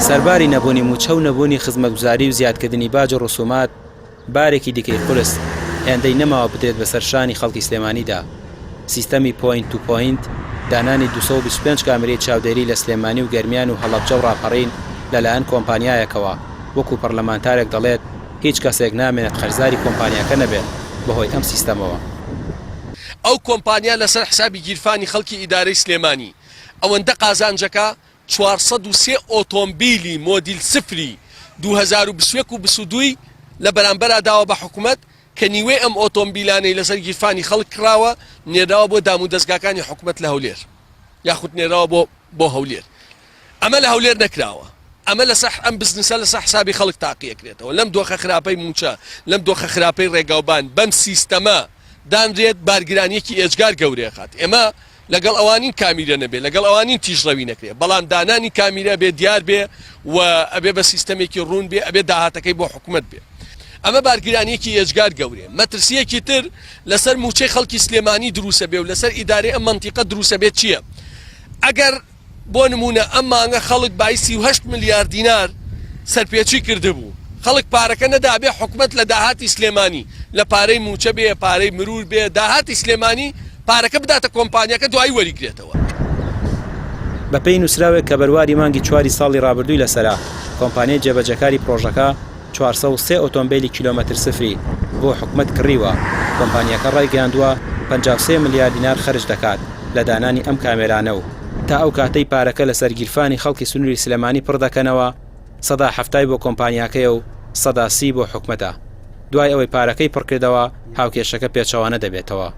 سەرباری نەبوونی موچە و نەبوونی خزمەتگوزاری و زیادکردنی باج و ڕسومات بارێکی دیکەی قورس هێندەی نەماوە بدرێت بەسەر شانی خەڵکی سلێمانیدا. سیستەمی پۆینت تو پۆینت، دانانی 225 کامێرەی چاودێری لە سلێمانی و گەرمیان و هەڵەبجە و ڕاپەڕین لەلایەن کۆمپانیایەکەوە وەکو پەرلەمانتارێک دەڵێت هیچ کەسێک نامێنێت خەرزاری کۆمپانیاکە نەبێت بەهۆی ئەم سیستەمەوە. ئەو کۆمپانیا لەسەر حسابی گیرفانی خەڵکی ئیدارەی سلێمانی ئەوەندە قازانجەکە 403 ئۆتۆمبیلی مۆدیل سفری 2022 لە بەرامبەرا داوە بە حکوومەت کە نیوەی ئەم ئۆتۆمبیلانەی لەسەر گیرفانی خەڵک کراوە نێراوە بۆ دام و دەستگاکانی حکوومەت لە هەولێر یاخود نێراوە بۆ هەولێر. ئەمە لە هەولێر نەکراوە، ئەمە لەسەر ئەم بزنسە لەسەر حسابی خەڵک تاقیەکرێتەوە. لەم دۆخە خراپەی موچە، لەم دۆخە خراپەی ڕێگاوبان بەم سیستەمە دانرێت بارگرانیەکی ئێجگار گەورەیە خات. ئێمە لەگەڵ ئەوانین کامیرە نەبێ، لەگەڵ ئەوانین تیژڕەوی نەکرێت، بەڵام دانانی کامیرە بێ دیار بێ و ئەبێ بە سیستەمێکی ڕوون بێ، ئەبێ داهاتەکەی بۆ حکوومەت بێ. ئەمە بارگرانیەکی ئێجگار گەورەیە. مەترسیەکی تر لەسەر موچەی خەڵکی سلێمانی دروسە بێ و لەسەر ئیدارەی ئەم مەنتیقە دروسە بێت چییە؟ ئەگەر بۆ نمونە ئەم مانگە خەڵک بای 38 ملیارد دینار سەرپێچی کردبوو، خەڵک پارەکە نەدابێ حکوومەت لە داهاتی سلێمانی لە پارەی موچە بێ، پارەی مرور بێ، داهاتی سلێمانی پارەکە بداتە کۆمپانیاکە دوای وەریگرێتەوە. بەپێی نووسراوێک کە بەرواری مانگی 4 ساڵی ڕابردووی لەسەرا کۆمپانیای جێبەجەکاری پرۆژەکە 403 ئۆتۆمبیلی کیلۆمەتر سفری بۆ حکوومەت کڕیوە. کۆمپانیاکە ڕایگەیاندووە 53 ملیارد دینار خرج دەکات لە دانانی ئەم کامێرانە و تا ئەو کاتەی پارەکە لەسەر گیرفانی خەڵکی سنووری سلێمانی پڕ دەکەنەوە 170 بۆ کۆمپانیاکەیە و 130 بۆ حکوومەتە. دوای ئەوەی پارەکەی پڕکردەوە هاوکێشەکە پێچەوانە دەبێتەوە.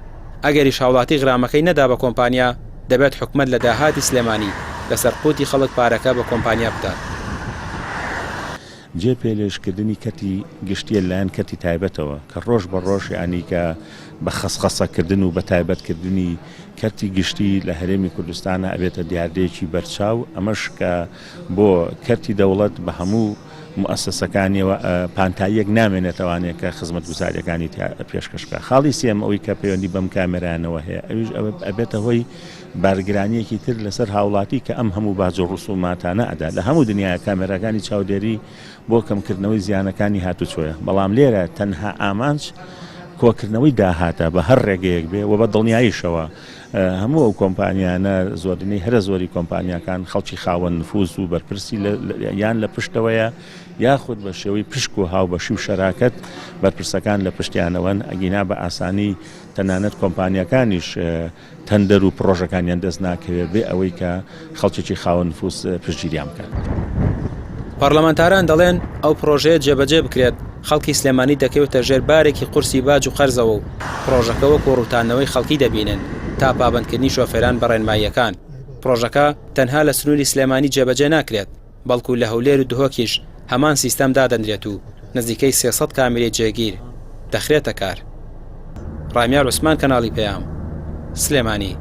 ئەگەری شاوڵاتی غرامەکەی نەدا بە کۆمپانیا دەبێت حکوومەت لە داهاتی سلێمانی لەسەر قوتی خەڵک پارەکە بە کۆمپانیا بدات. جێ پێلێشکردنی کەتی گشتیە لایەن کەتی تایبەتەوە کە ڕۆژ بە ڕۆژ ینی کە بە خەسخەسەکردن و بە تایبەتکردنی کەتی گشتی لە هەرێمی کوردستانە ئەبێتە دیاردەیەکی بەرچاو. ئەمەش کە بۆ کەتی دەوڵەت بە هەموو مؤسسەکانیەوە پانتاییەک نامێنێتەوانێت کە خزمەت گوزاریەکانی پێشکەشکە. خاڵی سێم ئەوەی کە پەیوەندی بەم کامێرانەوە هەیە ئەویش ئەبێتە هۆی بارگرانیەکی تر لەسەر هاوڵاتی کە ئەم هەموو باج و ڕسوماتانە ئەدا لە هەموو دنیای کامێراکانی چاودێری بۆ کەمکردنەوەی زیانەکانی هاتوچۆیە. بەڵام لێرە تەنها ئامانج کۆکردنەوەی داهاتە بە هەر ڕێگەیەک بێ و بە دڵنیاییشەوە هەموو ئەو کۆمپانیانە زۆرینەی هەرە زۆری کۆمپانیەکان خەڵکی خاوەن نفوز و بەرپرسی یان لە پشتەوەیە یاخود بە شێوەی پشک و هاوبەشی و شەراکەت بەرپرسەکان لە پشتیانەوەن ئەگینا بە ئاسانی تەنانەت کۆمپانیەکانیش تەندەر و پرۆژەکانیان دەست ناکەوێت بێ ئەوەی کە خەڵکێکی خاوەن نفوس پشتگیریان بکەن. پەرلەمانتاران دەڵێن ئەو پرۆژەیە جێبەجێ بکرێت خەڵکی سلێمانی دەکەوێتە ژێر بارێکی قورسی باج و قەرزەوە و پرۆژەکە وەکو ڕوتانەوەی خەڵکی دەبینن تا پابەندکردنی شۆفێران بە ڕێنماییەکان. پرۆژەکە تەنها لە سنووری سلێمانی جێبەجێ ناکرێت بەڵکو لە هەولێر و دهۆکیش هەمان سیستەم دادەنرێت و نزیکەی 300 کامێرەی جێگیر دەخرێتە کار. ڕامیار عوسمان، کەناڵی پەیام، سلێمانی.